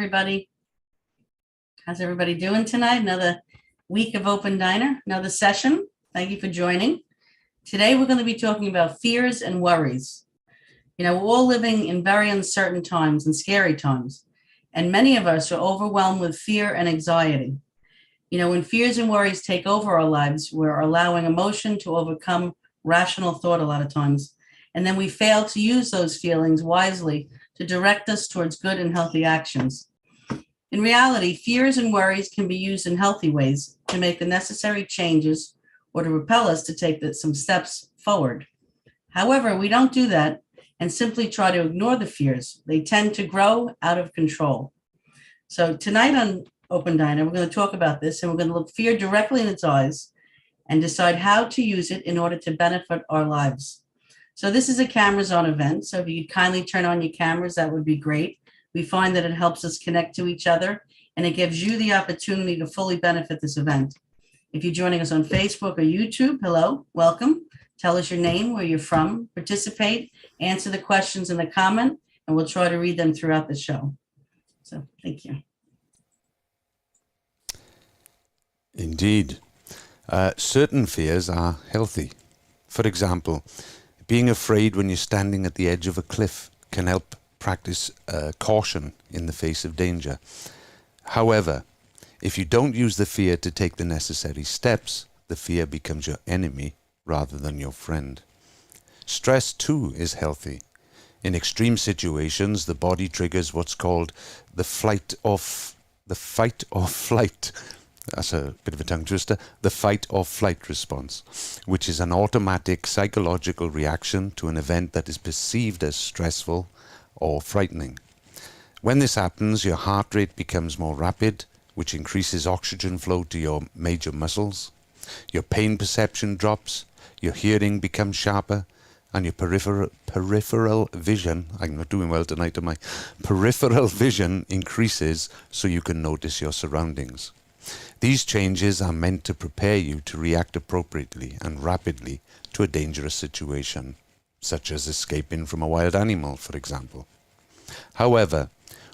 everybody. How's everybody doing tonight? Another week of Open Diner, another session. Thank you for joining. Today, we're going to be talking about fears and worries. We're all living in very uncertain times and scary times, and many of us are overwhelmed with fear and anxiety. When fears and worries take over our lives, we're allowing emotion to overcome rational thought a lot of times, and then we fail to use those feelings wisely to direct us towards good and healthy actions. In reality, fears and worries can be used in healthy ways to make the necessary changes or to propel us to take some steps forward. However, we don't do that and simply try to ignore the fears. They tend to grow out of control. So tonight on Open Diner, we're going to talk about this, and we're going to look fear directly in its eyes and decide how to use it in order to benefit our lives. So this is a cameras on event. So if you could kindly turn on your cameras, that would be great. We find that it helps us connect to each other, and it gives you the opportunity to fully benefit this event. If you're joining us on Facebook or YouTube, hello, welcome. Tell us your name, where you're from, participate, answer the questions in the comment, and we'll try to read them throughout the show. So thank you. Indeed. Certain fears are healthy. For example, being afraid when you're standing at the edge of a cliff can help practice caution in the face of danger. However, if you don't use the fear to take the necessary steps, the fear becomes your enemy rather than your friend. Stress too is healthy. In extreme situations, the body triggers what's called the fight or flight. That's a bit of a tongue twister. The fight or flight response, which is an automatic psychological reaction to an event that is perceived as stressful or frightening. When this happens, your heart rate becomes more rapid, which increases oxygen flow to your major muscles. Your pain perception drops, your hearing becomes sharper, and your peripheral vision, I'm not doing well tonight, am I? Peripheral vision increases so you can notice your surroundings. These changes are meant to prepare you to react appropriately and rapidly to a dangerous situation, such as escaping from a wild animal, for example. However,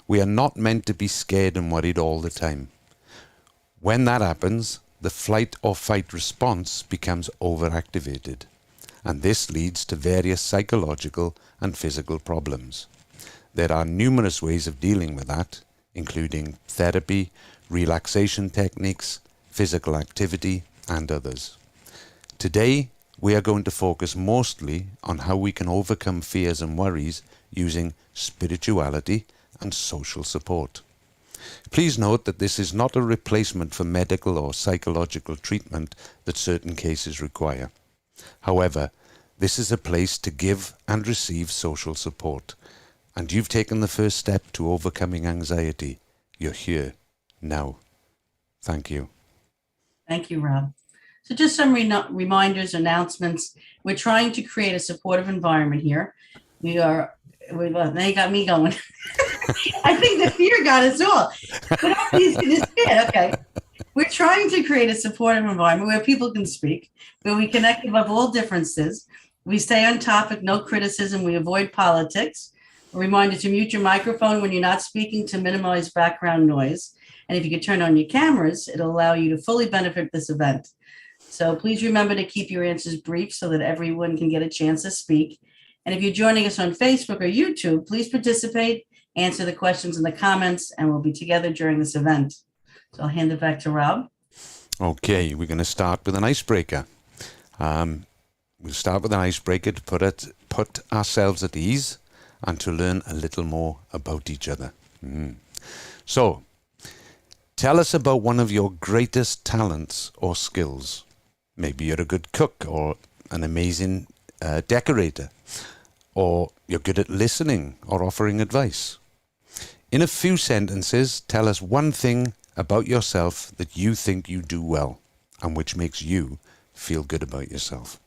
we are not meant to be scared and worried all the time. When that happens, the flight or fight response becomes overactivated, and this leads to various psychological and physical problems. There are numerous ways of dealing with that, including therapy, relaxation techniques, physical activity, and others. Today, we are going to focus mostly on how we can overcome fears and worries using spirituality and social support. Please note that this is not a replacement for medical or psychological treatment that certain cases require. However, this is a place to give and receive social support, and you've taken the first step to overcoming anxiety. You're here now. Thank you. Thank you, Rob. So just some reminders, announcements. We're trying to create a supportive environment here. Now you got me going. I think the fear got us all. Okay. We're trying to create a supportive environment where people can speak, where we connect above all differences. We stay on topic, no criticism. We avoid politics. A reminder to mute your microphone when you're not speaking to minimize background noise. And if you could turn on your cameras, it'll allow you to fully benefit this event. So please remember to keep your answers brief so that everyone can get a chance to speak. And if you're joining us on Facebook or YouTube, please participate, answer the questions in the comments, and we'll be together during this event. So I'll hand it back to Rob. Okay, we're going to start with an icebreaker. We'll start with an icebreaker to put ourselves at ease and to learn a little more about each other. So, tell us about one of your greatest talents or skills. Maybe you're a good cook or an amazing decorator, or you're good at listening or offering advice. In a few sentences, tell us one thing about yourself that you think you do well and which makes you feel good about yourself.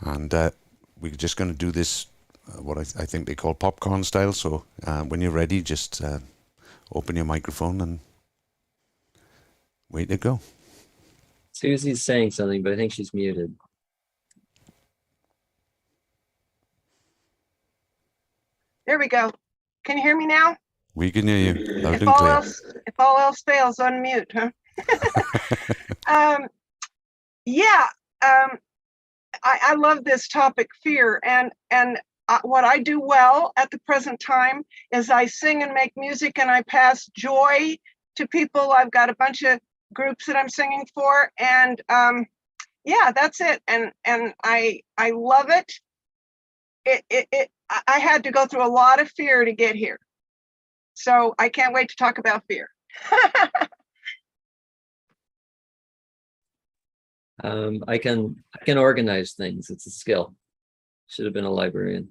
And we're just going to do this, what I think they call popcorn style. So when you're ready, just open your microphone and way to go. Susie's saying something, but I think she's muted. There we go. Can you hear me now? We can hear you loud If and all clear. else fails, unmute, huh? Yeah, I love this topic, fear, and what I do well at the present time is I sing and make music, and I pass joy to people. I've got a bunch of groups that I'm singing for, and yeah, that's it. And I love it. I had to go through a lot of fear to get here, so I can't wait to talk about fear. I can organize things. It's a skill. Should have been a librarian.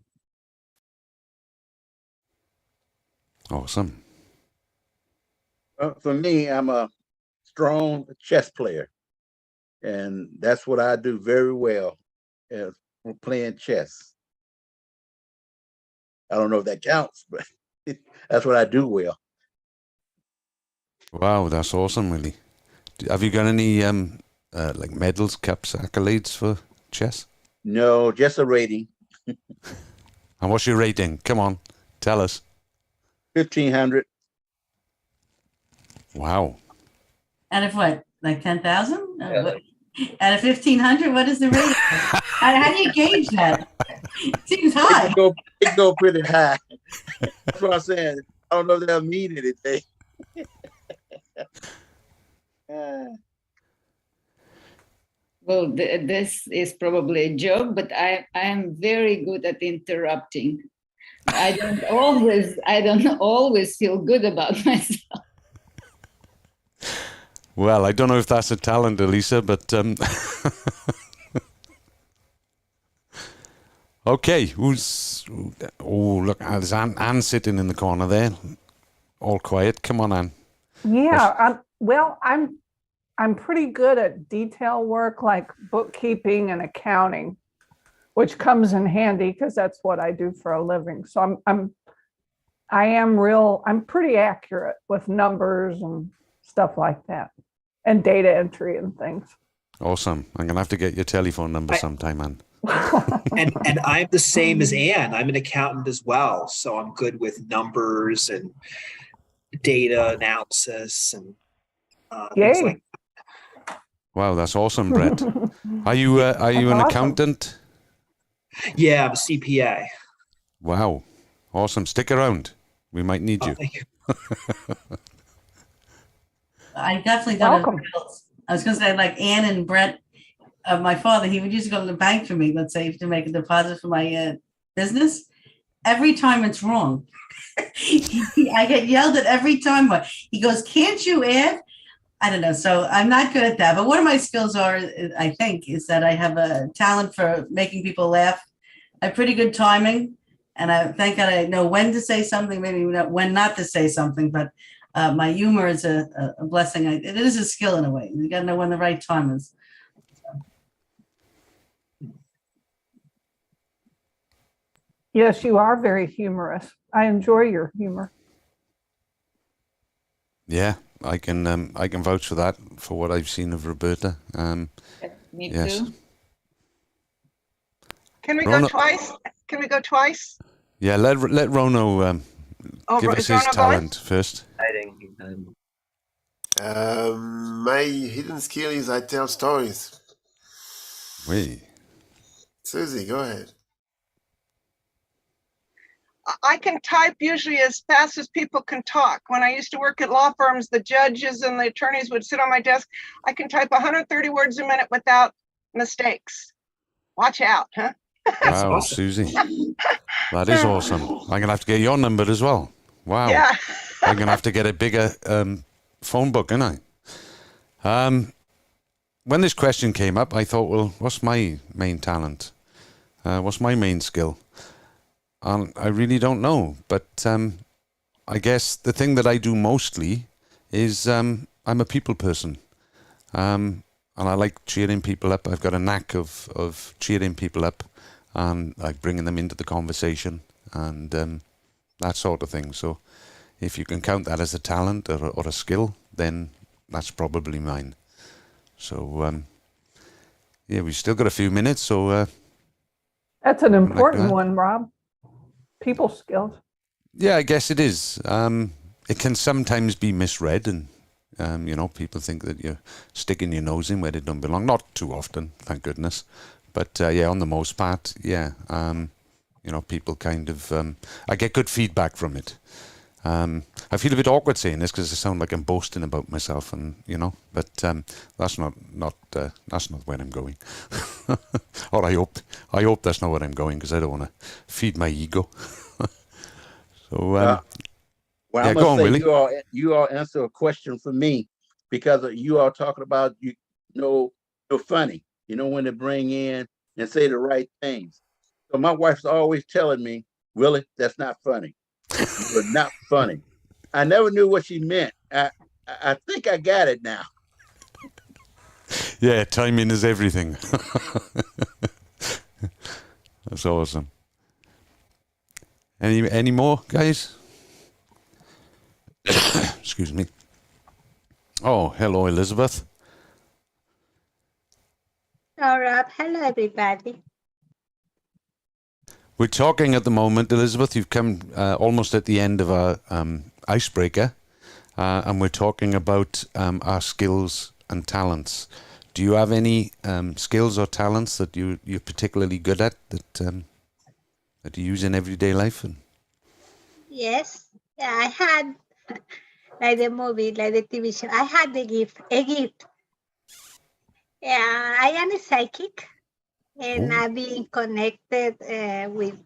Awesome. For me, I'm a strong chess player, and that's what I do very well, is playing chess. I don't know if that counts, but that's what I do well. Wow, that's awesome, really. Have you got any like medals, cups, accolades for chess? No, just a rating, And what's your rating? Come on, tell us. 1,500. Wow. Out of what, like 10,000? Yeah. Out of 1,500, what is the rating? How do you gauge that? Seems high. It go pretty high. That's what I'm saying. I don't know if that'll mean anything. Well, this is probably a joke, but I am very good at interrupting. I don't always feel good about myself. Well, I don't know if that's a talent, Elisa, but okay. Oh, look, there's Anne sitting in the corner there, all quiet. Come on, Anne. Yeah, well, I'm pretty good at detail work like bookkeeping and accounting, which comes in handy because that's what I do for a living. So I'm pretty accurate with numbers and stuff like that, and data entry and things. Awesome. I'm gonna have to get your telephone number sometime, Anne. And I'm the same as Anne. I'm an accountant as well, so I'm good with numbers and data analysis and things Yay. like. Wow, that's awesome, Brett. Are you an awesome. accountant? Yeah, I'm a CPA. Wow, awesome. Stick around. We might need you. Thank you. I definitely got Welcome. I was going to say, like Ann and Brett, my father, he would used to go to the bank for me, let's say, to make a deposit for my business. Every time it's wrong. I get yelled at every time. But he goes, can't you add? I don't know. So I'm not good at that. But one of my skills are, I think, is that I have a talent for making people laugh. I have pretty good timing. And I thank God I know when to say something, maybe when not to say something. But my humor is a blessing. It is a skill in a way. You got to know when the right time is. Yes, you are very humorous. I enjoy your humor. Yeah, I can vouch for that, for what I've seen of Roberta. Me Yes. too. Can we Rona- go twice? Can we go twice? Yeah, let Rono give us is his Rona going? talent first. Hiding. My hidden skill is I tell stories. Wait. Susie, go ahead. I can type usually as fast as people can talk. When I used to work at law firms, the judges and the attorneys would sit on my desk. I can type 130 words a minute without mistakes. Watch out, huh? That's Wow, awesome. Susie. That is awesome. I'm going to have to get your number as well. Wow. Yeah. I'm going to have to get a bigger phone book, aren't I? When this question came up, I thought, well, what's my main talent? What's my main skill? And I really don't know. But I guess the thing that I do mostly is I'm a people person. And I like cheering people up. I've got a knack of cheering people up and like bringing them into the conversation and that sort of thing. So if you can count that as a talent or a skill, then that's probably mine. So yeah, we've still got a few minutes. So That's an important that. one, Rob. People skills. Yeah, I guess it is. It can sometimes be misread, and people think that you're sticking your nose in where they don't belong. Not too often, thank goodness. But yeah, on the most part, yeah. People kind of. I get good feedback from it. I feel a bit awkward saying this because I sound like I'm boasting about myself, and but that's not where I'm going. Or I hope that's not where I'm going, because I don't want to feed my ego. So well, yeah, I go must on, say, Willie. you all answer a question for me, because you all talking about you're funny. When to bring in and say the right things. So my wife's always telling me, Willie, that's not funny. You are not funny. I never knew what she meant. I think I got it now. Yeah, timing is everything. That's awesome. Any more, guys? Excuse me. Oh, hello, Elizabeth. All right. Hello, everybody. We're talking at the moment, Elizabeth. You've come almost at the end of our icebreaker, and we're talking about our skills and talents. Do you have any skills or talents that you're particularly good at that you use in everyday life? Yes. Yeah, I had, like the movie, like the TV show, I had a gift. Yeah, I am a psychic, and Oh. I've been connected with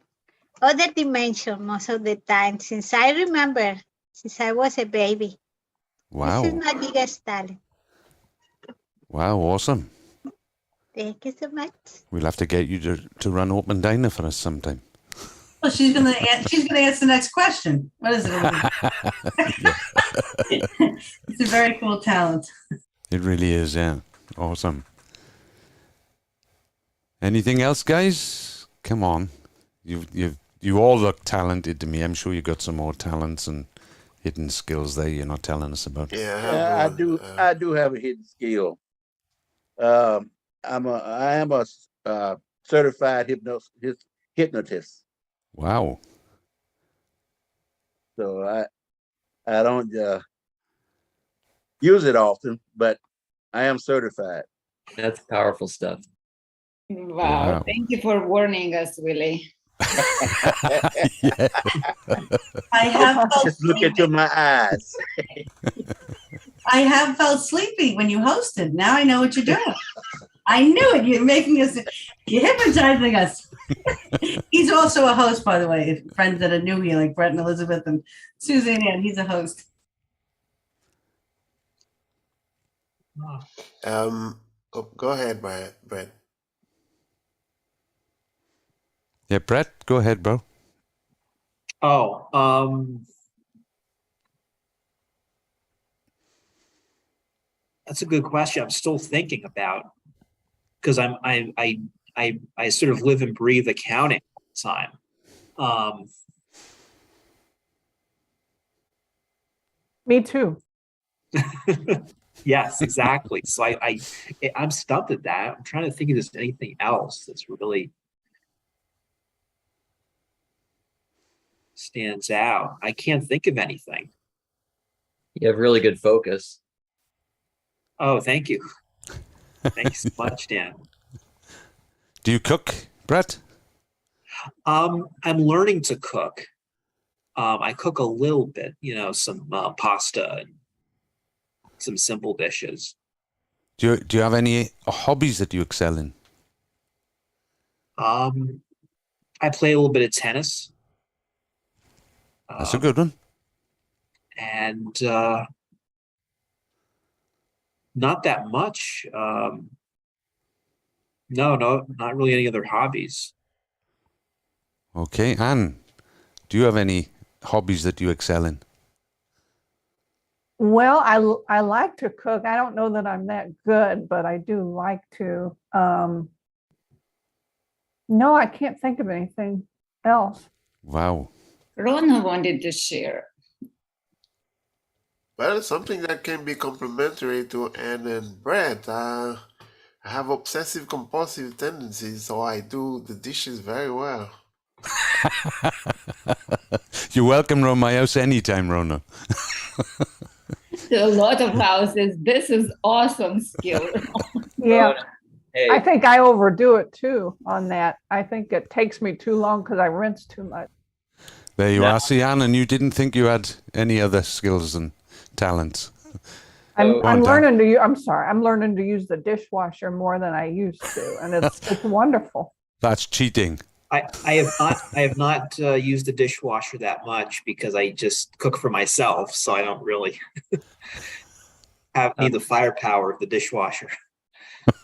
other dimension most of the time since I remember, since I was a baby. This is Wow. my biggest talent. Wow, awesome. Thank you so much. We'll have to get you to run Open Diner for us sometime. Well, she's gonna ask the next question. What is it? It's a very cool talent. It really is, yeah. Awesome. Anything else, guys? Come on. You all look talented to me. I'm sure you got some more talents and hidden skills there you're not telling us about. Yeah, I do. I do have a hidden skill. I am a certified hypnotist. Wow. So I don't use it often, but I am certified. That's powerful stuff. Wow. Thank you for warning us, Willie. Yeah. I have felt Just look into my eyes. I have felt sleepy when you hosted. Now I know what you're doing. I knew it. You're hypnotizing us. He's also a host, by the way. Friends that are new here, like Brett and Elizabeth and Suzanne, and he's a host. Go ahead, Brett. Yeah, Brett, go ahead, bro. That's a good question. I'm still thinking about, because I sort of live and breathe accounting all the time. Me too. Yes, exactly. So I'm stumped at that. I'm trying to think if there's anything else that's really stands out. I can't think of anything. You have really good focus. Oh, thank you. Thanks so much, Dan. Do you cook, Brett? I'm learning to cook. I cook a little bit, some pasta and some simple dishes. Do you have any hobbies that you excel in? I play a little bit of tennis. That's a good one. And not that much. No, not really any other hobbies. Okay, Anne, do you have any hobbies that you excel in? Well, I like to cook. I don't know that I'm that good, but I do like to. No, I can't think of anything else. Wow. Rona wanted to share. Well, something that can be complementary to Anne and Brett. I have obsessive compulsive tendencies, so I do the dishes very well. You're welcome around my house anytime, Rona. To a lot of houses. This is awesome skill. Yeah, Hey, I think I overdo it too on that. I think it takes me too long because I rinse too much. There you No. are. See, Anne, and you didn't think you had any other skills and talents. So- I'm Dan. learning to use, I'm sorry, I'm learning to use the dishwasher more than I used to, and it's wonderful. That's cheating. I have not used the dishwasher that much because I just cook for myself, so I don't really need the firepower of the dishwasher.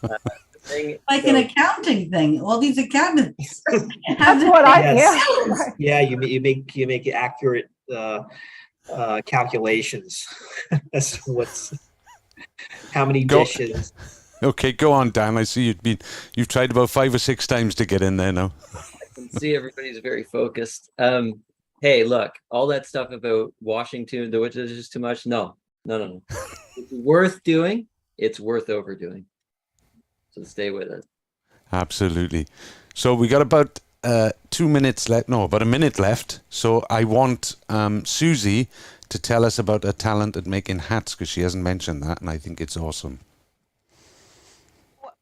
Like an accounting thing, all these accountants. That's what I, Yes. yeah. right. Yeah, you make accurate calculations. That's how many Go- dishes. Okay, go on, Dan. I see you've tried about 5 or 6 times to get in there now. I can see everybody's very focused. Hey, look, all that stuff about washing the dishes too much. No. It's worth doing. It's worth overdoing. So stay with it. Absolutely. So we got about 2 minutes left. No, about a minute left. So I want Susie to tell us about her talent at making hats, because she hasn't mentioned that, and I think it's awesome.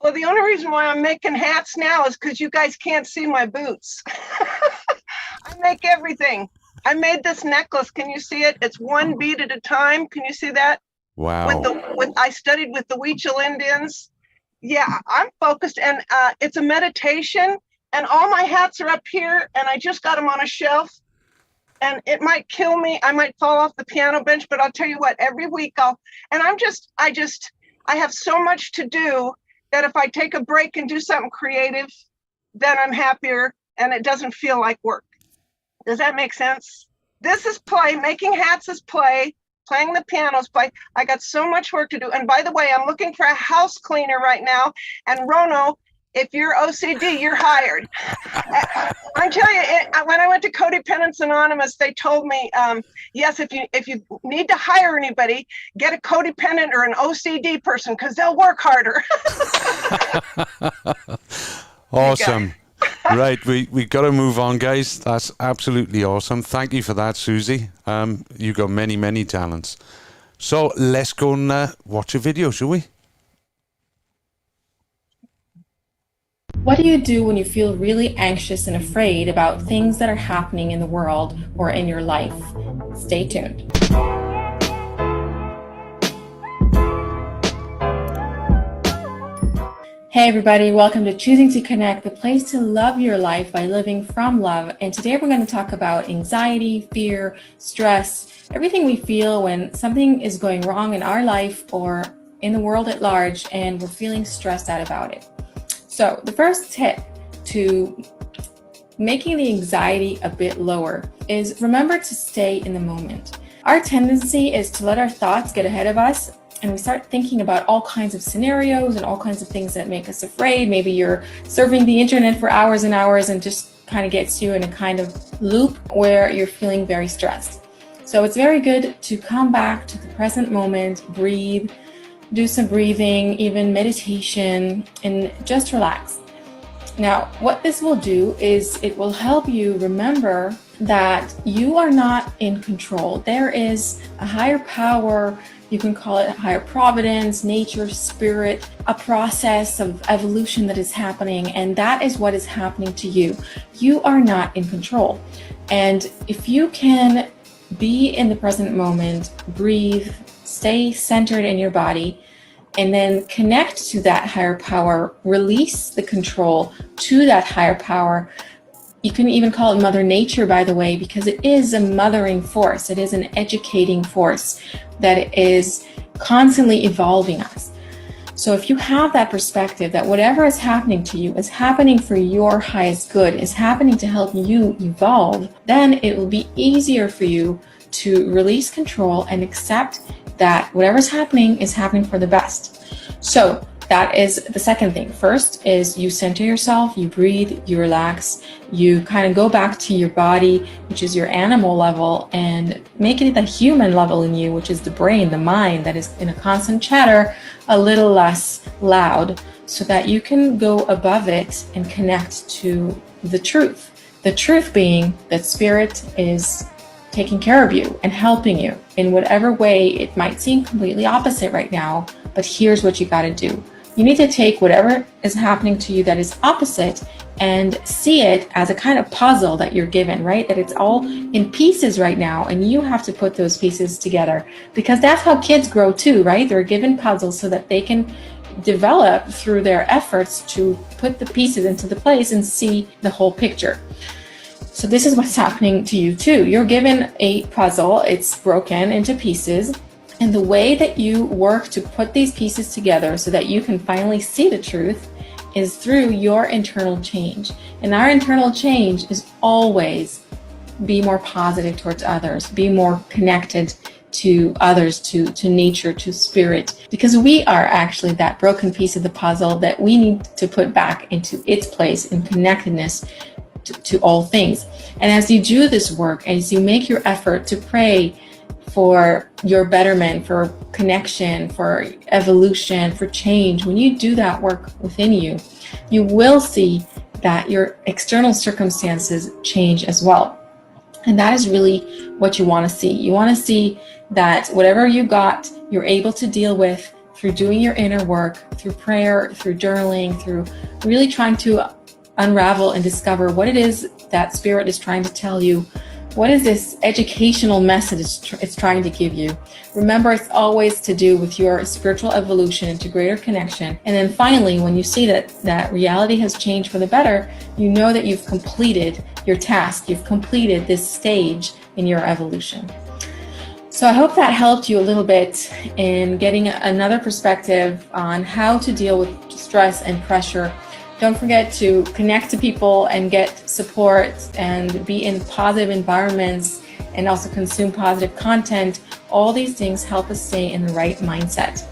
Well, the only reason why I'm making hats now is because you guys can't see my boots. I make everything. I made this necklace. Can you see it? It's one bead at a time. Can you see that? Wow. I studied with the Huichol Indians. Yeah, I'm focused, and it's a meditation, and all my hats are up here, and I just got them on a shelf, and it might kill me. I might fall off the piano bench, but I'll tell you what, every week I have so much to do that if I take a break and do something creative, then I'm happier, and it doesn't feel like work. Does that make sense? This is play. Making hats is play. Playing the piano's play. I got so much work to do. And by the way, I'm looking for a house cleaner right now. And Rono, if you're OCD, you're hired. I'm telling you, when I went to Codependence Anonymous, they told me, yes, if you need to hire anybody, get a codependent or an OCD person because they'll work harder. Awesome. Right, we got to move on, guys. That's absolutely awesome. Thank you for that, Susie. You got many talents. So let's go and watch a video, shall we? What do you do when you feel really anxious and afraid about things that are happening in the world or in your life? Stay tuned. Hey everybody, welcome to Choosing to Connect, the place to love your life by living from love. And today we're going to talk about anxiety, fear, stress, everything we feel when something is going wrong in our life or in the world at large and we're feeling stressed out about it. So the first tip to making the anxiety a bit lower is remember to stay in the moment. Our tendency is to let our thoughts get ahead of us, and we start thinking about all kinds of scenarios and all kinds of things that make us afraid. Maybe you're surfing the internet for hours and hours and just kind of gets you in a kind of loop where you're feeling very stressed. So it's very good to come back to the present moment, breathe, do some breathing, even meditation, and just relax. Now, what this will do is it will help you remember that you are not in control. There is a higher power. You can call it a higher providence, nature, spirit, a process of evolution that is happening, and that is what is happening to you. You are not in control. And if you can be in the present moment, breathe, stay centered in your body, and then connect to that higher power, release the control to that higher power. You can even call it Mother Nature, by the way, because it is a mothering force. It is an educating force that is constantly evolving us. So if you have that perspective that whatever is happening to you is happening for your highest good, is happening to help you evolve, then it will be easier for you to release control and accept that whatever's happening is happening for the best. So that is the second thing. First is you center yourself, you breathe, you relax, you kind of go back to your body, which is your animal level, and make it the human level in you, which is the brain, the mind that is in a constant chatter, a little less loud, so that you can go above it and connect to the truth. The truth being that spirit is taking care of you and helping you in whatever way it might seem completely opposite right now. But here's what you got to do. You need to take whatever is happening to you that is opposite and see it as a kind of puzzle that you're given, right? That it's all in pieces right now, and you have to put those pieces together, because that's how kids grow too, right? They're given puzzles so that they can develop through their efforts to put the pieces into the place and see the whole picture. So this is what's happening to you too. You're given a puzzle, it's broken into pieces, and the way that you work to put these pieces together so that you can finally see the truth is through your internal change. And our internal change is always be more positive towards others, be more connected to others, to nature, to spirit, because we are actually that broken piece of the puzzle that we need to put back into its place in connectedness to all things. And as you do this work, as you make your effort to pray for your betterment, for connection, for evolution, for change, when you do that work within you, you will see that your external circumstances change as well. And that is really what you want to see. You want to see that whatever you got, you're able to deal with through doing your inner work, through prayer, through journaling, through really trying to unravel and discover what it is that spirit is trying to tell you. What is this educational message it's trying to give you? Remember, it's always to do with your spiritual evolution into greater connection. And then finally, when you see that reality has changed for the better, you know that you've completed your task. You've completed this stage in your evolution. So I hope that helped you a little bit in getting another perspective on how to deal with stress and pressure. Don't forget to connect to people and get support and be in positive environments and also consume positive content. All these things help us stay in the right mindset.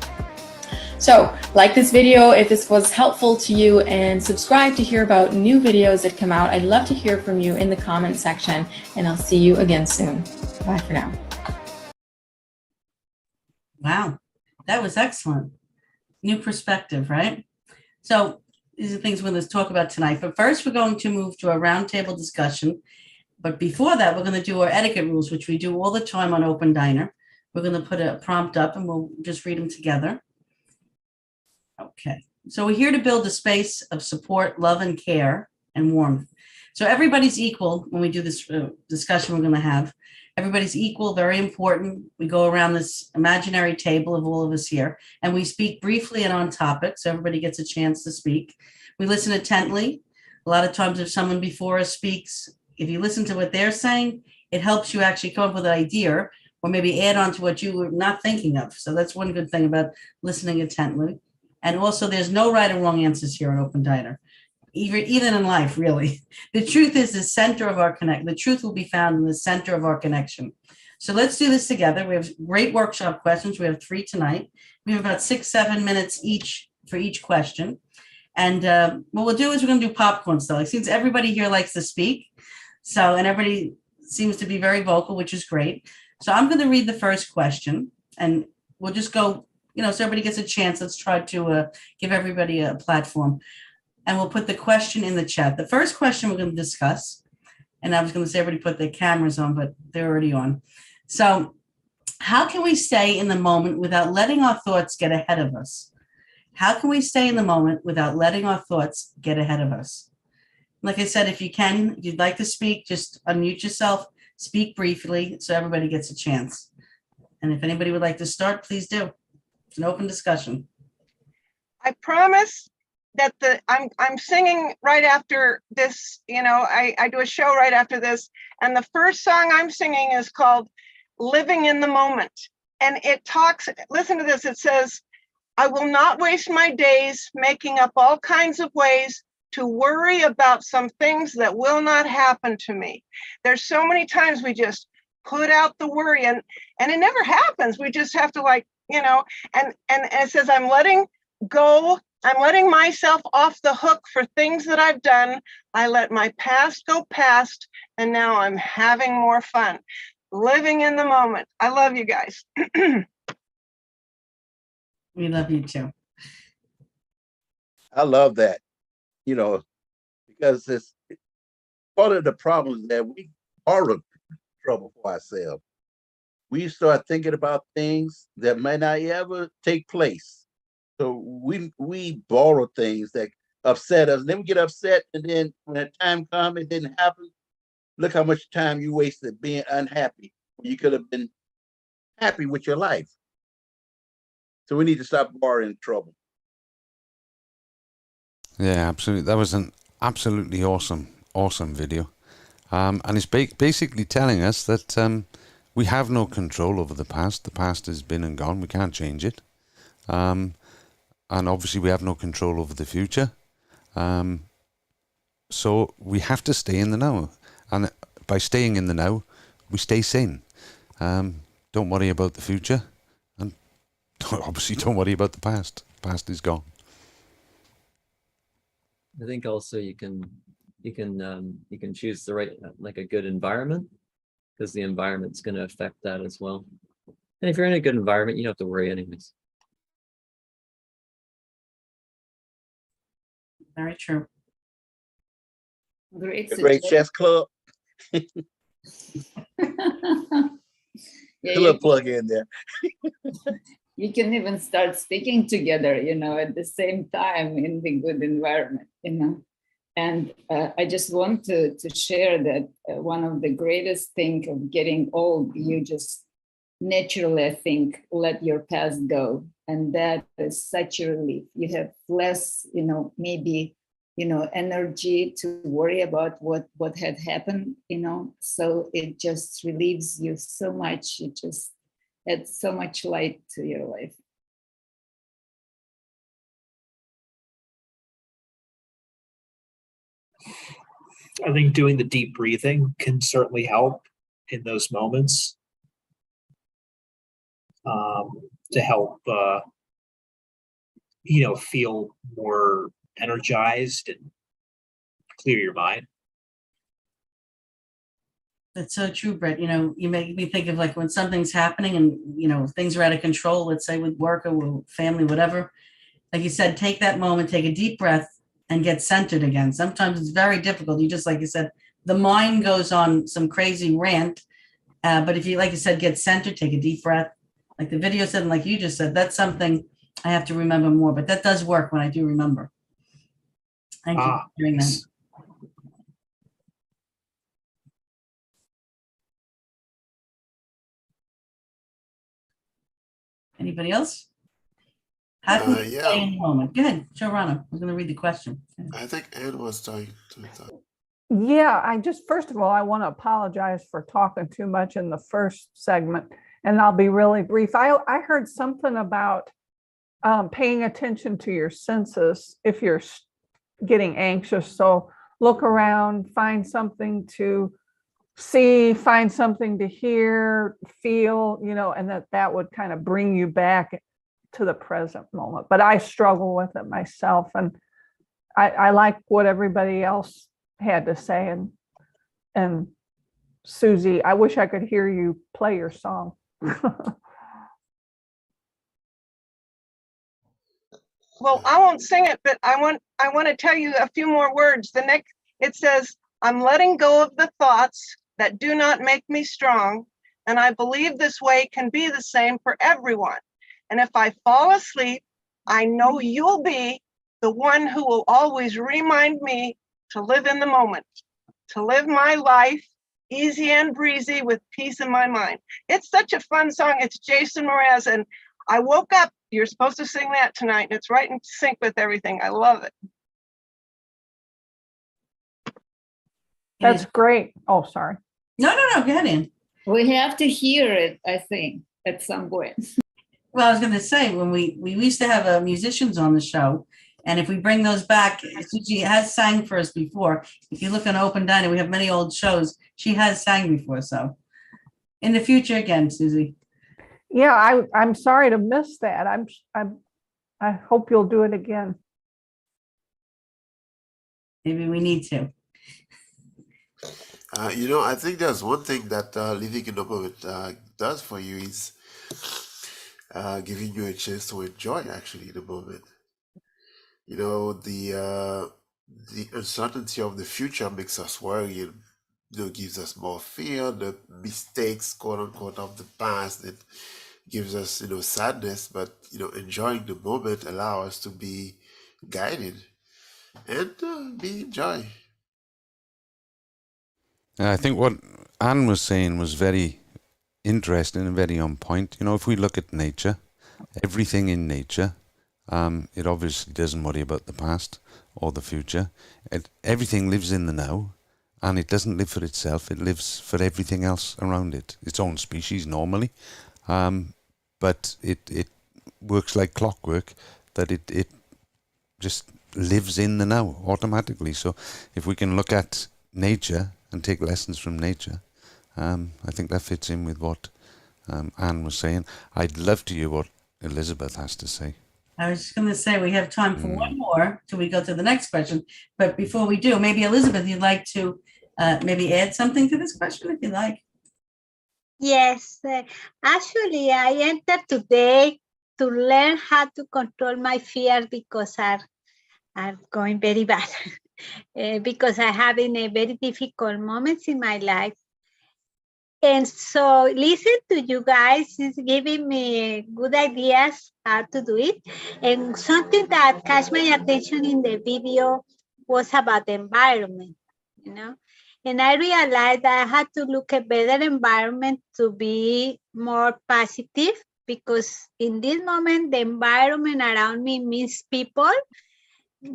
So like this video if this was helpful to you, and subscribe to hear about new videos that come out. I'd love to hear from you in the comment section, and I'll see you again soon. Bye for now. Wow, that was excellent. New perspective, right? So these are things we're going to talk about tonight. But first, we're going to move to a roundtable discussion. But before that, we're going to do our etiquette rules, which we do all the time on Open Diner. We're going to put a prompt up and we'll just read them together. Okay. So we're here to build a space of support, love, and care and warmth. So everybody's equal when we do this discussion we're going to have. Everybody's equal, very important. We go around this imaginary table of all of us here, and we speak briefly and on topic, so everybody gets a chance to speak. We listen intently. A lot of times if someone before us speaks, if you listen to what they're saying, it helps you actually come up with an idea or maybe add on to what you were not thinking of. So that's one good thing about listening intently. And also, there's no right or wrong answers here at Open Diner. Even in life, really. The truth is the center of our connect. The truth will be found in the center of our connection. So let's do this together. We have great workshop questions. We have 3 tonight. We have about 6-7 minutes each for each question. And what we'll do is we're going to do popcorn style. It seems everybody here likes to speak. So, and everybody seems to be very vocal, which is great. So I'm going to read the first question, and we'll just go, so everybody gets a chance. Let's try to give everybody a platform. And we'll put the question in the chat. The first question we're going to discuss, and I was going to say everybody put their cameras on, but they're already on. So how can we stay in the moment without letting our thoughts get ahead of us? How can we stay in the moment without letting our thoughts get ahead of us? Like I said, if you'd like to speak, just unmute yourself, speak briefly so everybody gets a chance. And if anybody would like to start, please do. It's an open discussion. I promise that I'm singing right after this, I do a show right after this. And the first song I'm singing is called Living in the Moment. And it talks, listen to this, it says, I will not waste my days making up all kinds of ways to worry about some things that will not happen to me. There's so many times we just put out the worry and it never happens. We just have to and it says, I'm letting myself off the hook for things that I've done. I let my past go past, and now I'm having more fun. Living in the moment. I love you guys. We love you too. I love that, because it's part of the problem that we are trouble for ourselves. We start thinking about things that might not ever take place. So we borrow things that upset us. Then we get upset, and then when the time comes, it didn't happen. Look how much time you wasted being unhappy. You could have been happy with your life. So we need to stop borrowing trouble. Yeah, absolutely. That was an absolutely awesome video. And it's basically telling us that we have no control over the past. The past has been and gone. We can't change it. And obviously we have no control over the future. So we have to stay in the now. And by staying in the now, we stay sane. Don't worry about the future. And obviously don't worry about the past. The past is gone. I think also you can choose the right, like a good environment, because the environment's going to affect that as well. And if you're in a good environment, you don't have to worry anyways. Very true. Great A great suggestion. chess club. Yeah, A little plug in there. you can even start speaking together, at the same time in the good environment, And I just want to share that one of the greatest things of getting old, you just naturally, I think, let your past go. And that is such a relief. You have less, maybe, energy to worry about what had happened, so it just relieves you so much. It just adds so much light to your life. I think doing the deep breathing can certainly help in those moments, to help, feel more energized and clear your mind. That's so true, Brett. You make me think of like when something's happening and, things are out of control, let's say with work or with family, whatever. Like you said, take that moment, take a deep breath and get centered again. Sometimes it's very difficult. Like you said, the mind goes on some crazy rant. But if you, like you said, get centered, take a deep breath, like the video said, and like you just said, that's something I have to remember more, but that does work when I do remember. Thank you for doing that. Nice. Anybody else? How can you Yeah. stay in the moment? Go ahead, Joanna. I'm going to read the question. I think Anne was trying to talk. Yeah, first of all, I want to apologize for talking too much in the first segment, and I'll be really brief. I heard something about paying attention to your senses if you're getting anxious. So look around, find something to see, find something to hear, feel, and that would kind of bring you back to the present moment. But I struggle with it myself, and I like what everybody else had to say. And Susie, I wish I could hear you play your song. Well, I won't sing it, but I want to tell you a few more words. It says, I'm letting go of the thoughts that do not make me strong, and I believe this way can be the same for everyone. And if I fall asleep, I know you'll be the one who will always remind me to live in the moment, to live my life easy and breezy with peace in my mind. It's such a fun song. It's Jason Mraz, and I woke up, you're supposed to sing that tonight, and it's right in sync with everything. I love it. That's great. Oh, sorry. No, go ahead, Ann. We have to hear it, I think, at some point. Well, I was going to say, when we used to have musicians on the show, and if we bring those back, Susie has sang for us before. If you look on Open Diner, we have many old shows. She has sang before, so in the future again, Susie. Yeah, I'm sorry to miss that. I hope you'll do it again. Maybe we need to. I think there's one thing that living in the moment does for you is giving you a chance to enjoy actually the moment. The uncertainty of the future makes us worry and gives us more fear. The mistakes, quote unquote, of the past, it gives us, sadness. But enjoying the moment allow us to be guided and be in joy. I think what Anne was saying was very interesting and very on point. If we look at nature, everything in nature, it obviously doesn't worry about the past or the future. Everything lives in the now, and it doesn't live for itself. It lives for everything else around it, its own species normally. But it works like clockwork, that it just lives in the now automatically. So if we can look at nature and take lessons from nature, I think that fits in with what Anne was saying. I'd love to hear what Elizabeth has to say. I was just going to say we have time for one more till we go to the next question. But before we do, maybe Elizabeth, you'd like to maybe add something to this question if you like. Yes, actually, I entered today to learn how to control my fear because are going very bad. Because I have in a very difficult moments in my life. And so listen to you guys is giving me good ideas how to do it. And something that catch my attention in the video was about the environment, And I realized that I had to look at better environment to be more positive, because in this moment, the environment around me means people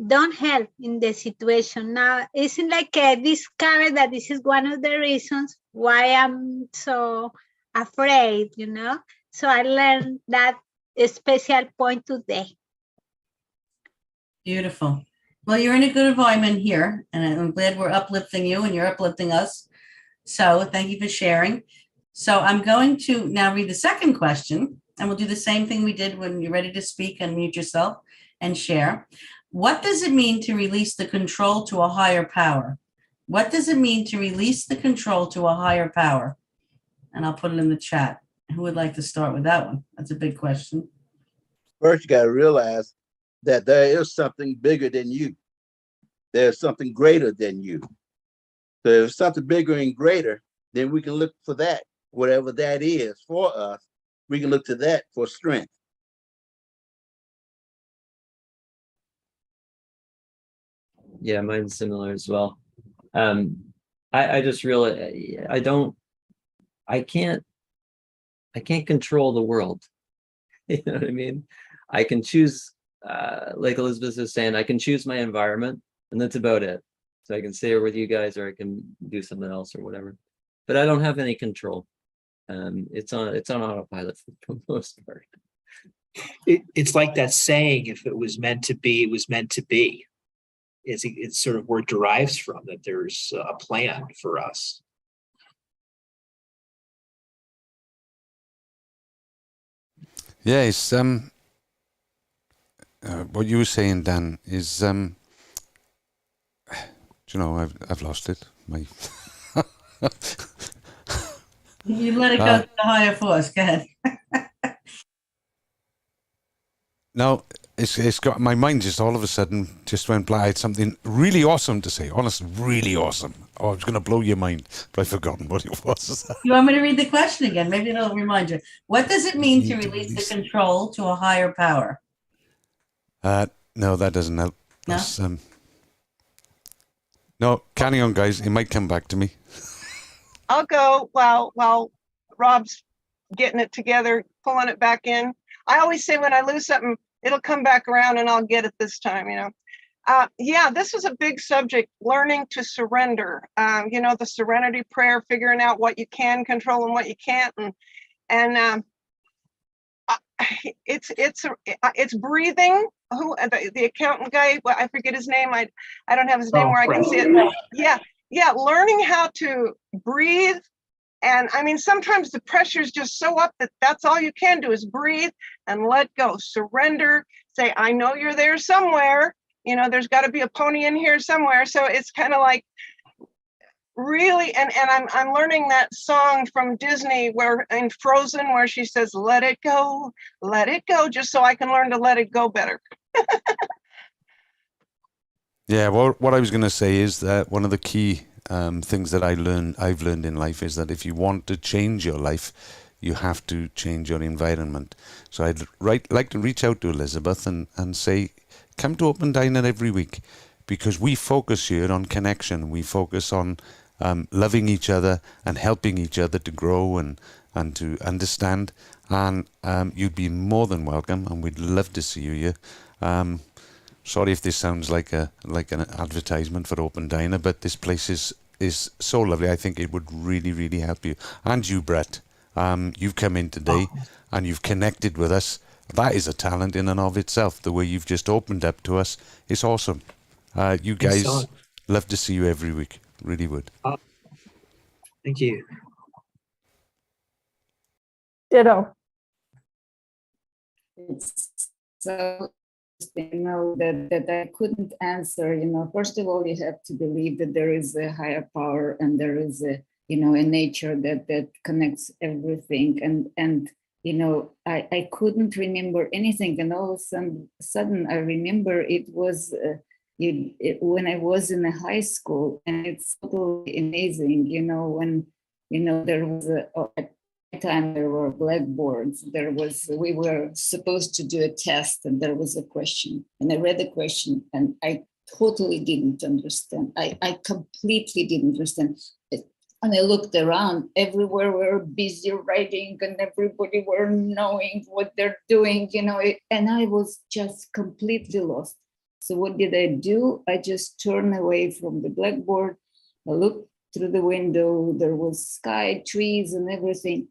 don't help in the situation. Now, it's like I discovered that this is one of the reasons why I'm so afraid, So I learned that special point today. Beautiful. Well, you're in a good environment here, and I'm glad we're uplifting you and you're uplifting us. So thank you for sharing. So I'm going to now read the second question, and we'll do the same thing we did when you're ready to speak. Unmute yourself and share. What does it mean to release the control to a higher power? What does it mean to release the control to a higher power? And I'll put it in the chat. Who would like to start with that one? That's a big question. First, you got to realize that there is something bigger than you. There's something greater than you. So if it's something bigger and greater, then we can look for that, whatever that is for us. We can look to that for strength. Yeah, mine's similar as well. I just realized I can't control the world. You know what I mean? I can choose, like Elizabeth is saying, I can choose my environment, and that's about it. So I can stay here with you guys, or I can do something else or whatever. But I don't have any control. It's on autopilot for the most part. It's like that saying, if it was meant to be, it was meant to be. It's sort of where it derives from, that there's a plan for us. Yeah, it's what you were saying, Dan, is I've lost it. You let it go to the higher force. Go ahead. No, it's got my mind just all of a sudden just went blank. I had something really awesome to say. Honestly, really awesome. Oh, I was going to blow your mind, but I've forgotten what it was. You want me to read the question again? Maybe it'll remind you. What does it mean to release the control to a higher power? No, that doesn't help. No? No, carry on, guys. It might come back to me. I'll go while Rob's getting it together, pulling it back in. I always say when I lose something, it'll come back around and I'll get it this time, Yeah, this is a big subject, learning to surrender. The serenity prayer, figuring out what you can control and what you can't. And it's breathing. The accountant guy, I forget his name. I don't have his name where I can see it. Yeah, learning how to breathe. And I mean, sometimes the pressure is just so up that that's all you can do is breathe and let go, surrender, say, I know you're there somewhere. There's got to be a pony in here somewhere. So it's kind of like really, and I'm learning that song from Disney where in Frozen, where she says, let it go, just so I can learn to let it go better. Yeah, well, what I was going to say is that one of the key things that I've learned in life is that if you want to change your life, you have to change your environment. So I'd like to reach out to Elizabeth and say, come to Open Diner every week, because we focus here on connection. We focus on loving each other and helping each other to grow and to understand. And you'd be more than welcome, and we'd love to see you here. Sorry if this sounds like an advertisement for Open Diner, but this place is so lovely. I think it would really, really help you. And you, Brett, you've come in today and you've connected with us. That is a talent in and of itself. The way you've just opened up to us is awesome. You guys, love to see you every week. Really would. Thank you. Ditto. It's so that I couldn't answer. First of all, you have to believe that there is a higher power and there is a nature that connects everything. And I couldn't remember anything, and all of a sudden I remember it was when I was in a high school, and it's totally amazing. When there was at that time there were blackboards. We were supposed to do a test, and there was a question, and I read the question, and I totally didn't understand. I completely didn't understand. And I looked around, everywhere we're busy writing and everybody were knowing what they're doing, and I was just completely lost. So what did I do? I just turned away from the blackboard. I looked through the window, there was sky, trees and everything.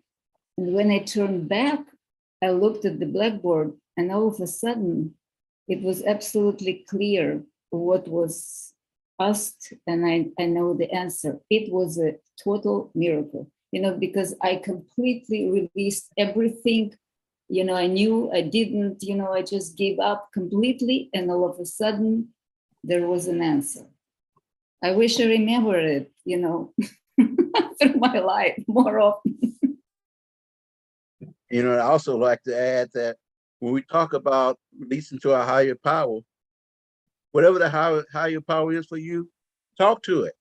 And when I turned back, I looked at the blackboard, and all of a sudden it was absolutely clear what was asked, and I know the answer. It was a total miracle, because I completely released everything. I knew I didn't, I just gave up completely, and all of a sudden there was an answer. I wish I remembered it, through my life more often. I also like to add that when we talk about releasing to our higher power, whatever the higher power is for you, talk to it.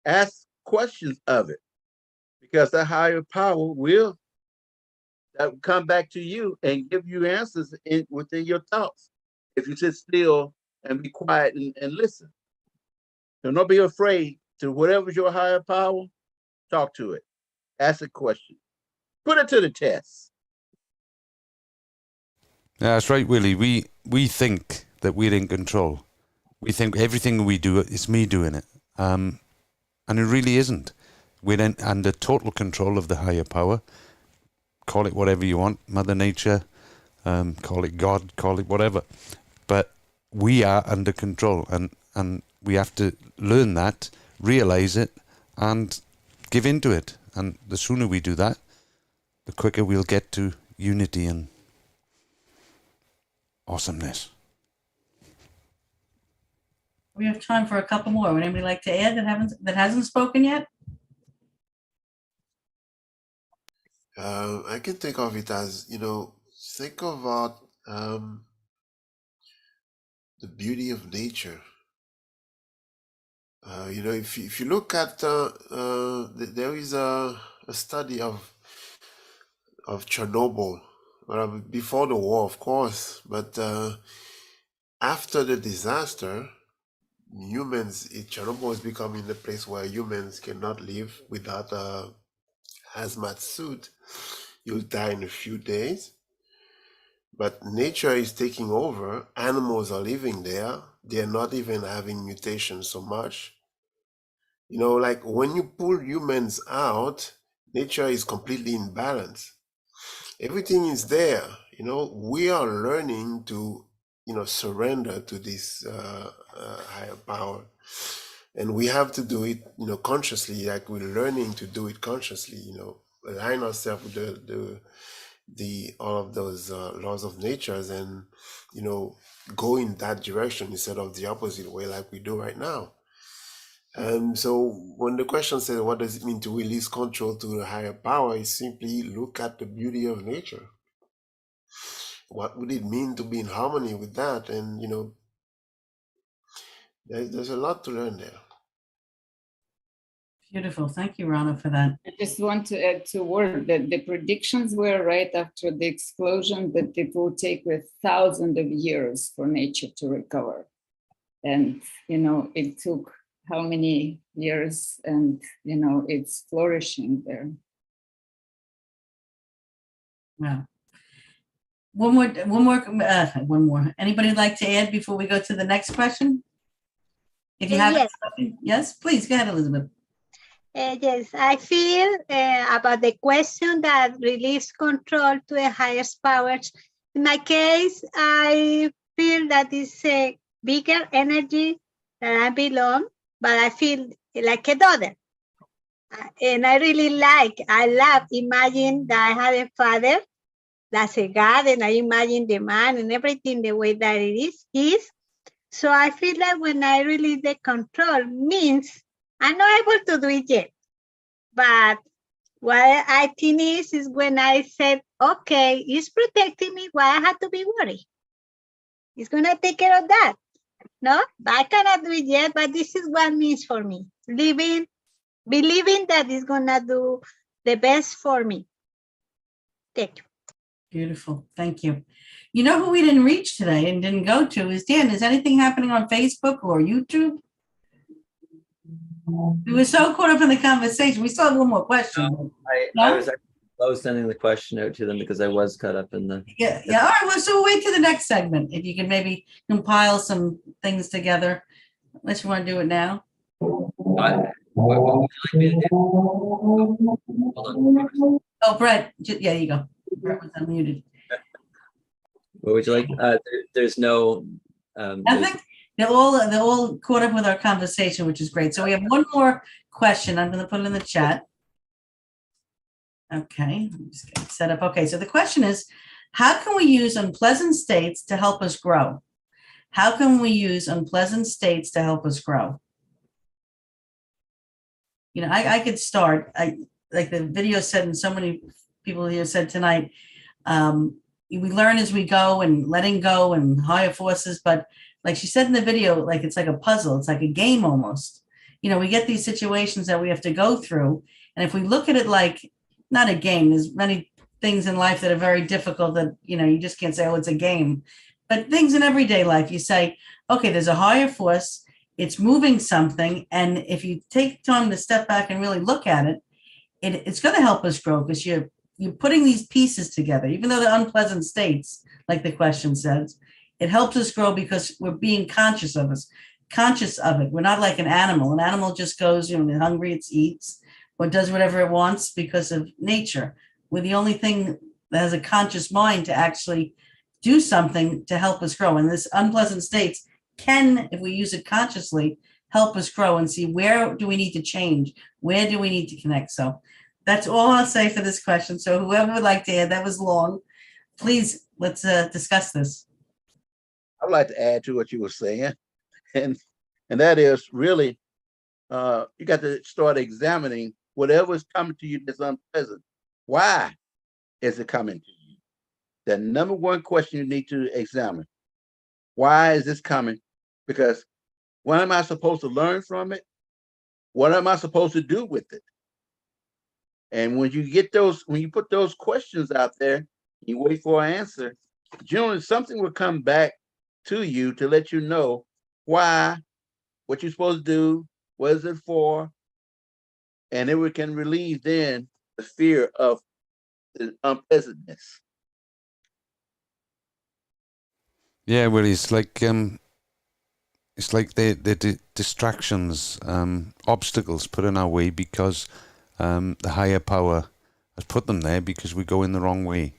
Ask questions of it, because the higher power will come back to you and give you answers within your thoughts if you sit still and be quiet and listen. So don't be afraid to whatever's your higher power, talk to it. Ask a question. Put it to the test. Yeah, that's right, Willie. We think that we're in control. We think everything we do is me doing it. And it really isn't. We're under total control of the higher power. Call it whatever you want, Mother Nature, call it God, call it whatever. But we are under control, and we have to learn that, realize it, and give into it. And the sooner we do that, the quicker we'll get to unity and awesomeness. We have time for a couple more. Would anybody like to add that hasn't spoken yet? I can think of it as, think about the beauty of nature. If you look at, there is a study of Chernobyl, before the war, of course, but after the disaster, Chernobyl is becoming the place where humans cannot live without a hazmat suit. You'll die in a few days. But nature is taking over. Animals are living there. They're not even having mutations so much. Like when you pull humans out, nature is completely in balance. Everything is there. We are learning to, surrender to this higher power. And we have to do it, consciously, like we're learning to do it consciously, align ourselves with the all of those laws of natures, and go in that direction instead of the opposite way like we do right now. So when the question says, what does it mean to release control to the higher power, is simply look at the beauty of nature. What would it mean to be in harmony with that? And there's a lot to learn there. Beautiful. Thank you, Rana, for that. I just want to add two words that the predictions were right after the explosion that it will take 1,000 of years for nature to recover. And, it took how many years, and, it's flourishing there. Wow. One more. Anybody like to add before we go to the next question? If you have Yes. something, yes, please go ahead, Elizabeth. Yes, I feel about the question that relieves control to the highest powers. In my case, I feel that it's a bigger energy that I belong, but I feel like a daughter. And I love imagine that I have a father that's a God, and I imagine the man and everything the way that it is. So I feel like when I release the control means I'm not able to do it yet. But what I think is when I said, okay, it's protecting me, why I have to be worried? It's going to take care of that. No, I cannot do it yet, but this is what it means for me. Believing that it's going to do the best for me. Thank you. Beautiful. Thank you. You know who we didn't reach today and didn't go to is Dan. Is anything happening on Facebook or YouTube? We were so caught up in the conversation. We still have one more question. I was sending the question out to them because I was caught up in the. Yeah. All right. Well, so we'll wait to the next segment. If you can maybe compile some things together. Unless you want to do it now. What would you like me to do? Hold on. Oh, Brett. Yeah, you go. Brett was unmuted. What would you like? There's no. Nothing. They're all caught up with our conversation, which is great. So we have one more question. I'm going to put it in the chat. Okay, I'm just getting set up. Okay, so the question is, how can we use unpleasant states to help us grow? How can we use unpleasant states to help us grow? I could start. Like the video said, and so many people here said tonight, we learn as we go and letting go and higher forces. But like she said in the video, like it's like a puzzle. It's like a game almost. We get these situations that we have to go through. And if we look at it like not a game, there's many things in life that are very difficult that, you just can't say, oh, it's a game. But things in everyday life, you say, okay, there's a higher force. It's moving something. And if you take time to step back and really look at it, it's going to help us grow because you're putting these pieces together, even though they're unpleasant states, like the question says. It helps us grow because we're being conscious of it. We're not like an animal. An animal just goes, when it's hungry, it eats or does whatever it wants because of nature. We're the only thing that has a conscious mind to actually do something to help us grow. And this unpleasant states can, if we use it consciously, help us grow and see where do we need to change? Where do we need to connect? So that's all I'll say for this question. So whoever would like to add, that was long. Please, let's discuss this. I would like to add to what you were saying, and that is really, you got to start examining whatever is coming to you that's unpleasant. Why is it coming to you? The number one question you need to examine. Why is this coming? Because what am I supposed to learn from it? What am I supposed to do with it? And when you put those questions out there, you wait for an answer, generally something will come back to you to let you know why, what you're supposed to do, what is it for, and it can relieve then the fear of the unpleasantness. Yeah, well, it's like the distractions, obstacles put in our way because the higher power has put them there because we go in the wrong way,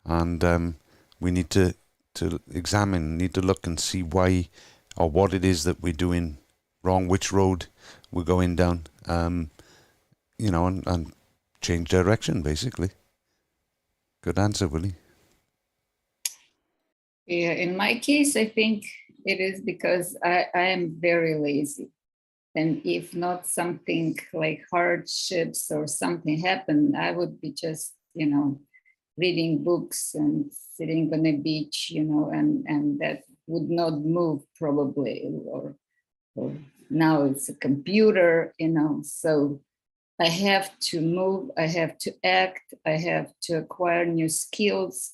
and we need to examine, need to look and see why or what it is that we're doing wrong, which road we're going down, and change direction, basically. Good answer, Willie. Yeah, in my case, I think it is because I am very lazy. And if not something like hardships or something happened, I would be just, reading books and sitting on a beach, and that would not move probably or now it's a computer, so I have to move, I have to act, I have to acquire new skills.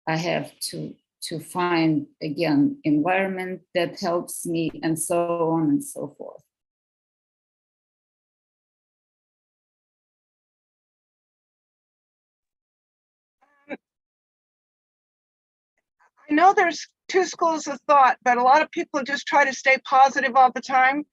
I have to find, again, environment that helps me, and so on and so forth. I know there's two schools of thought, but a lot of people just try to stay positive all the time.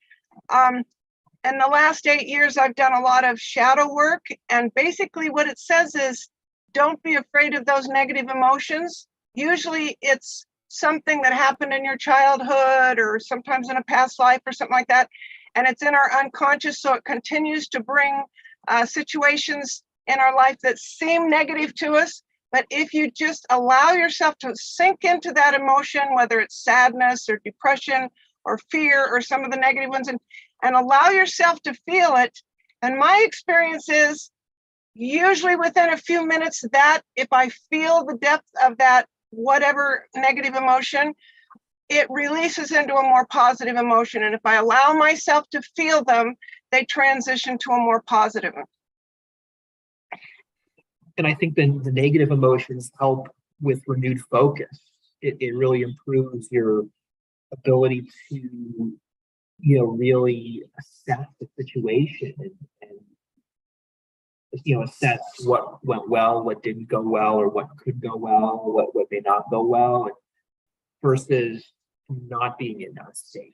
In the last 8 years, I've done a lot of shadow work, and basically what it says is, don't be afraid of those negative emotions. Usually it's something that happened in your childhood or sometimes in a past life or something like that, and it's in our unconscious, so it continues to bring situations in our life that seem negative to us. But if you just allow yourself to sink into that emotion, whether it's sadness or depression or fear or some of the negative ones, and allow yourself to feel it, and my experience is usually within a few minutes that if I feel the depth of that whatever negative emotion, it releases into a more positive emotion. And if I allow myself to feel them, they transition to a more positive one. And I think then the negative emotions help with renewed focus. It really improves your ability to, really assess the situation and assess what went well, what didn't go well, or what could go well, what may not go well, versus not being in that state.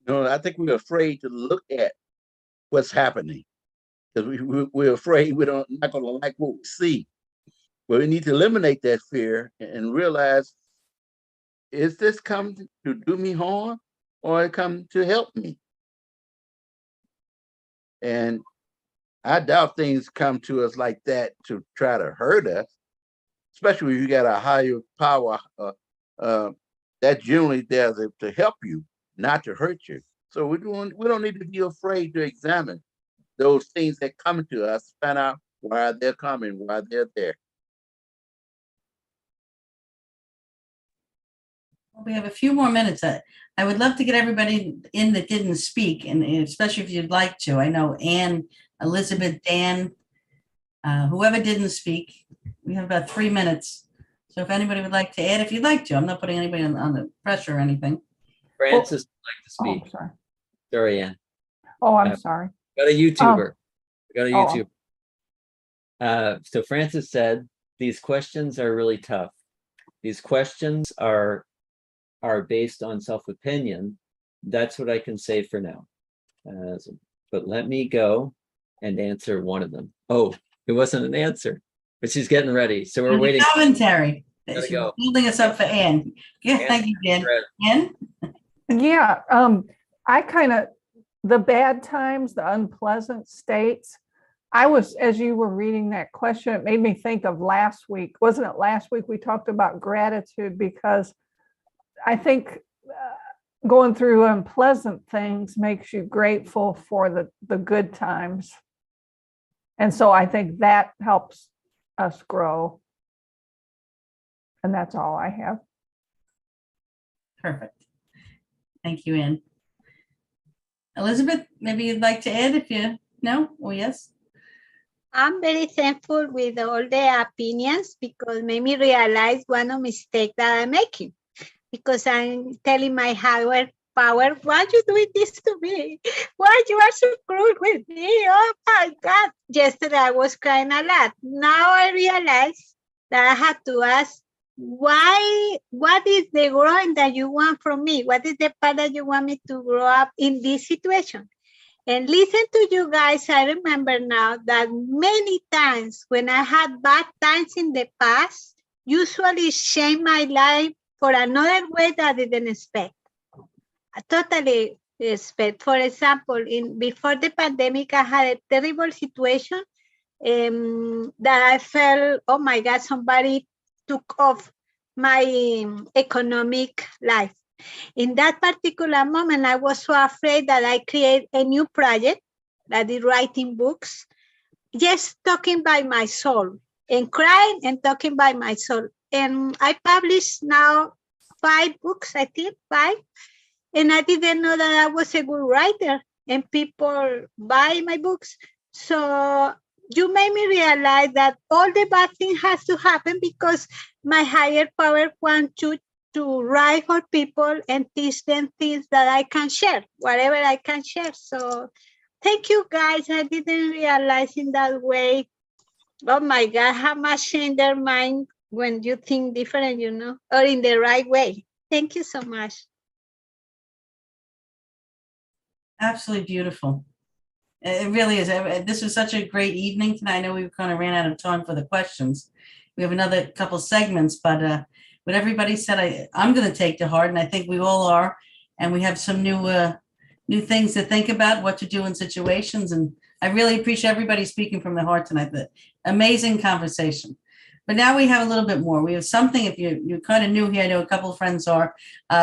I think we're afraid to look at what's happening because we're afraid not going to like what we see. But we need to eliminate that fear and realize, is this come to do me harm or it come to help me? And I doubt things come to us like that to try to hurt us, especially if you got a higher power that generally there to help you, not to hurt you. So we don't need to be afraid to examine those things that come to us, find out why they're coming, why they're there. We have a few more minutes. I would love to get everybody in that didn't speak, and especially if you'd like to. I know Anne, Elizabeth, Dan, whoever didn't speak. We have about 3 minutes. So if anybody would like to add, if you'd like to, I'm not putting anybody on the pressure or anything. Francis would like to speak. Oh, sorry. Sorry, Ann. Oh, I'm sorry. Got a YouTuber. Got a Oh. YouTuber. So Francis said, these questions are really tough. These questions are based on self-opinion. That's what I can say for now. But let me go and answer one of them. Oh, it wasn't an answer, but she's getting ready. So we're waiting. Commentary. Gotta She's go. building us up for Anne. Yeah, thank you, Dan. Anne? Yeah, I kind of, the bad times, the unpleasant states, I was, as you were reading that question, it made me think of last week. Wasn't it last week we talked about gratitude? Because I think going through unpleasant things makes you grateful for the good times. And so I think that helps us grow. And that's all I have. Perfect. Thank you, Anne. Elizabeth, maybe you'd like to add if you no or yes? I'm very thankful with all the opinions because it made me realize one of mistake that I'm making. Because I'm telling my higher power, why are you doing this to me? Why you are so cruel with me? Oh my God. Yesterday I was crying a lot. Now I realize that I have to ask, what is the growing that you want from me? What is the part that you want me to grow up in this situation? And listen to you guys, I remember now that many times when I had bad times in the past, usually shame my life for another way that I didn't expect. I totally expect. For example, before the pandemic, I had a terrible situation that I felt, oh my God, somebody took off my economic life. In that particular moment, I was so afraid that I create a new project, that is writing books, just talking by my soul and crying and talking by my soul. And I publish now 5 books, I think, 5. And I didn't know that I was a good writer and people buy my books. So you made me realize that all the bad things has to happen because my higher power wants to write for people and teach them things that I can share, whatever I can share. So thank you guys. I didn't realize in that way. Oh my God, how much change their mind when you think different, or in the right way. Thank you so much. Absolutely beautiful. It really is. This was such a great evening tonight. I know we kind of ran out of time for the questions. We have another couple segments, but what everybody said, I'm going to take to heart, and I think we all are. And we have some new things to think about, what to do in situations. And I really appreciate everybody speaking from their heart tonight. The amazing conversation. But now we have a little bit more. We have something, if you're kind of new here, I know a couple of friends are,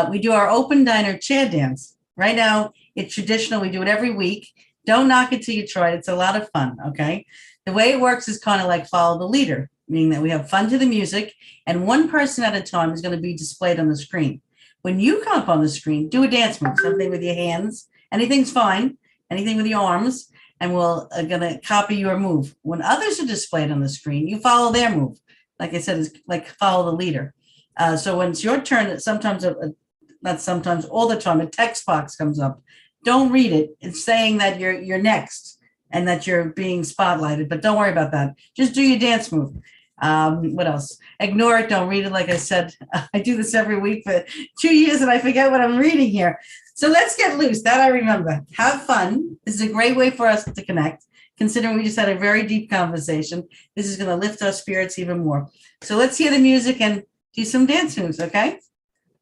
we do our open diner chair dance. Right now, it's traditional. We do it every week. Don't knock it till you try it. It's a lot of fun, okay? The way it works is kind of like follow the leader, meaning that we have fun to the music, and one person at a time is going to be displayed on the screen. When you come up on the screen, do a dance move, something with your hands. Anything's fine, anything with your arms, and we're going to copy your move. When others are displayed on the screen, you follow their move. Like I said, it's like follow the leader. So when it's your turn, sometimes, not sometimes, all the time, a text box comes up. Don't read it. It's saying that you're next and that you're being spotlighted, but don't worry about that. Just do your dance move. What else? Ignore it. Don't read it. Like I said, I do this every week for 2 years and I forget what I'm reading here. So let's get loose. That I remember. Have fun. This is a great way for us to connect. Considering we just had a very deep conversation, this is going to lift our spirits even more. So let's hear the music and do some dance moves, okay?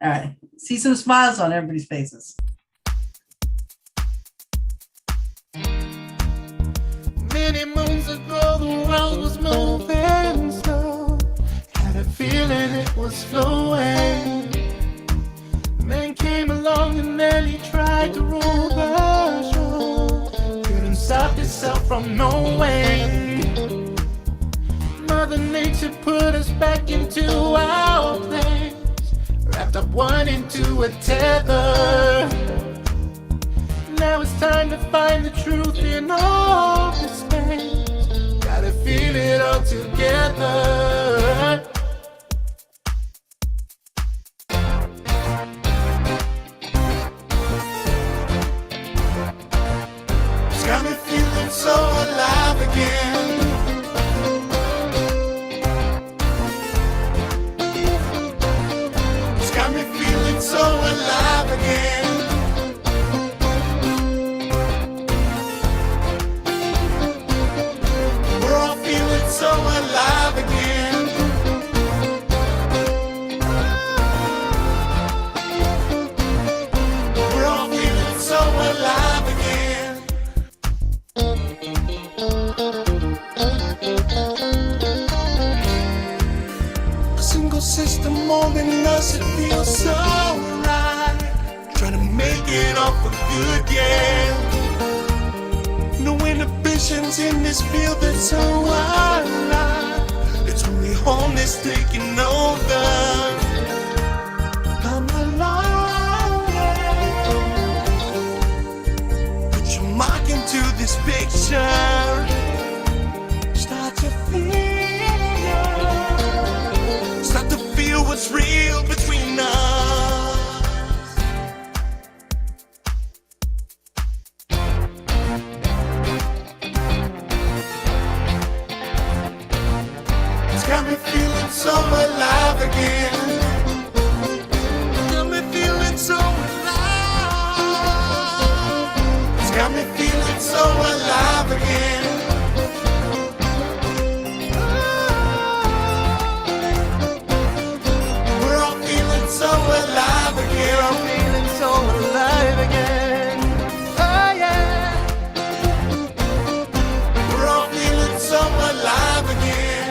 All right. See some smiles on everybody's faces. Many moons ago, the world was moving slow. Had a feeling it was flowing. Man came along and then he tried to rule the show. Couldn't stop himself from knowing. Mother Nature put us back into our place, wrapped up one into a tether. Now it's time to find the truth in all this space. Gotta feel it all together. It's got me feeling so alive again. It's got me feeling so alive again. So alive again. We're all feeling so alive again. A single system molding us, it feels so right. Trying to make it all for good, yeah. No inhibitions in this field that's so alive. It's only wholeness taking over. Come along, put your mark into this picture. Start to feel what's real between us. Got me feeling so alive again. Got me feeling so alive. It's got me feeling so alive again. We're all feeling so alive again. We're all feeling so alive again. Oh yeah. We're all feeling so alive again.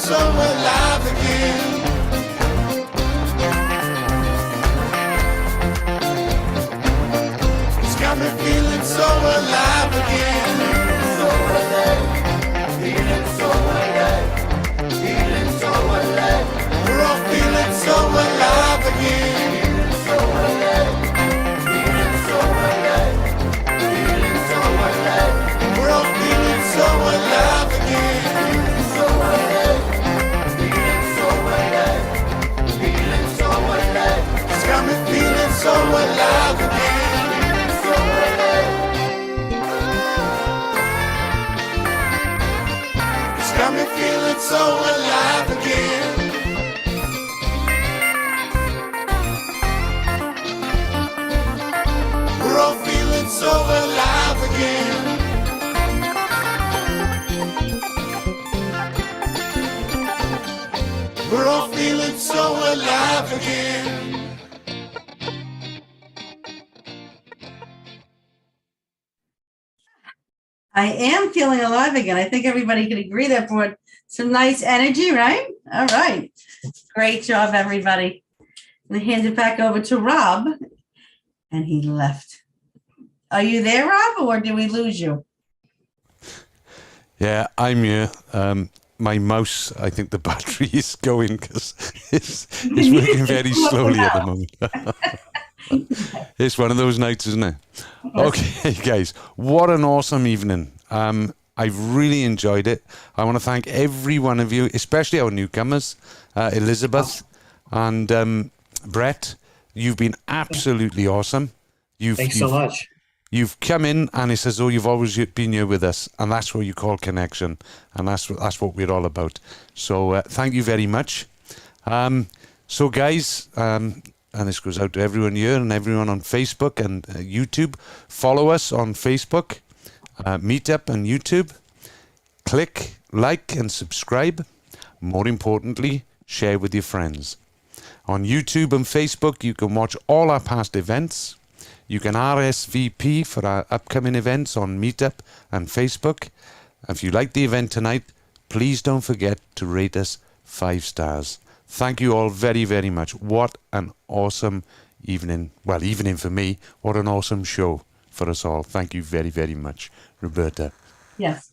so alive again. It's got me feeling so alive again. So alive, feeling so alive, feeling so alive. We're all feeling so alive again. So alive, feeling so alive, feeling so alive. We're all feeling so alive again. So alive, feeling so alive, feeling so alive. It's got me feeling so alive again. So alive. It's got me feeling so alive again. We're all feeling so alive again. We're all feeling so alive again. I am feeling alive again. I think everybody can agree that brought some nice energy, right? All right. Great job, everybody. I'm going to hand it back over to Rob. And he left. Are you there, Rob, or did we lose you? Yeah, I'm here. My mouse, I think the battery is going because it's working very slowly at the moment. It's one of those nights, isn't it? Okay, guys, what an awesome evening. I've really enjoyed it. I want to thank every one of you, especially our newcomers, Elizabeth and Brett. You've been absolutely awesome. Thanks so much. You've come in and it's as though you've always been here with us, and that's what you call connection, and that's what we're all about. So thank you very much. So guys, and this goes out to everyone here and everyone on Facebook and YouTube. Follow us on Facebook, Meetup and YouTube. Click like and subscribe. More importantly, share with your friends. On YouTube and Facebook, you can watch all our past events. You can RSVP for our upcoming events on Meetup and Facebook. If you like the event tonight, please don't forget to rate us 5 stars. Thank you all very, very much. What an awesome evening. Well, evening for me. What an awesome show for us all. Thank you very, very much, Roberta. Yes.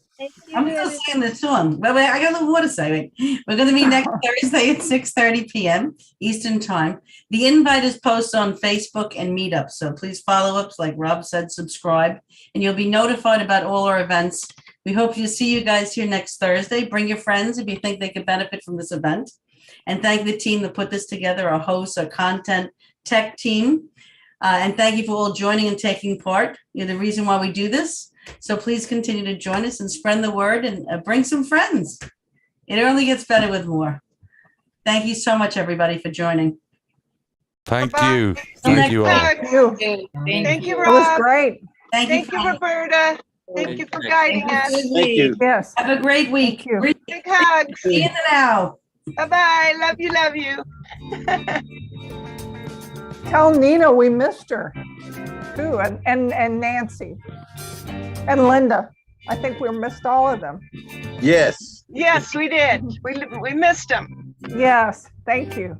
I'm still singing the song. Wait, I got a little more to say. Wait. We're going to be next Thursday at 6:30 p.m. Eastern Time. The invite is posted on Facebook and Meetup. So please follow us, like Rob said, subscribe, and you'll be notified about all our events. We hope to see you guys here next Thursday. Bring your friends if you think they could benefit from this event. And thank the team that put this together, our hosts, our content tech team. And thank you for all joining and taking part. You're the reason why we do this. So please continue to join us and spread the word and bring some friends. It only gets better with more. Thank you so much, everybody, for joining. Thank Bye-bye. you. Thank you all. Thank you. Thank you, It was Rob. great. Thank you, Roberta. Thank you for guiding us. Thank you. Yes. Have a great week. Thank you. Big hugs. See you now. Bye-bye. Love you, love you. Tell Nina we missed her too, and Nancy and Linda. I think we missed all of them. Yes. Yes, we did. We missed them. Yes, thank you.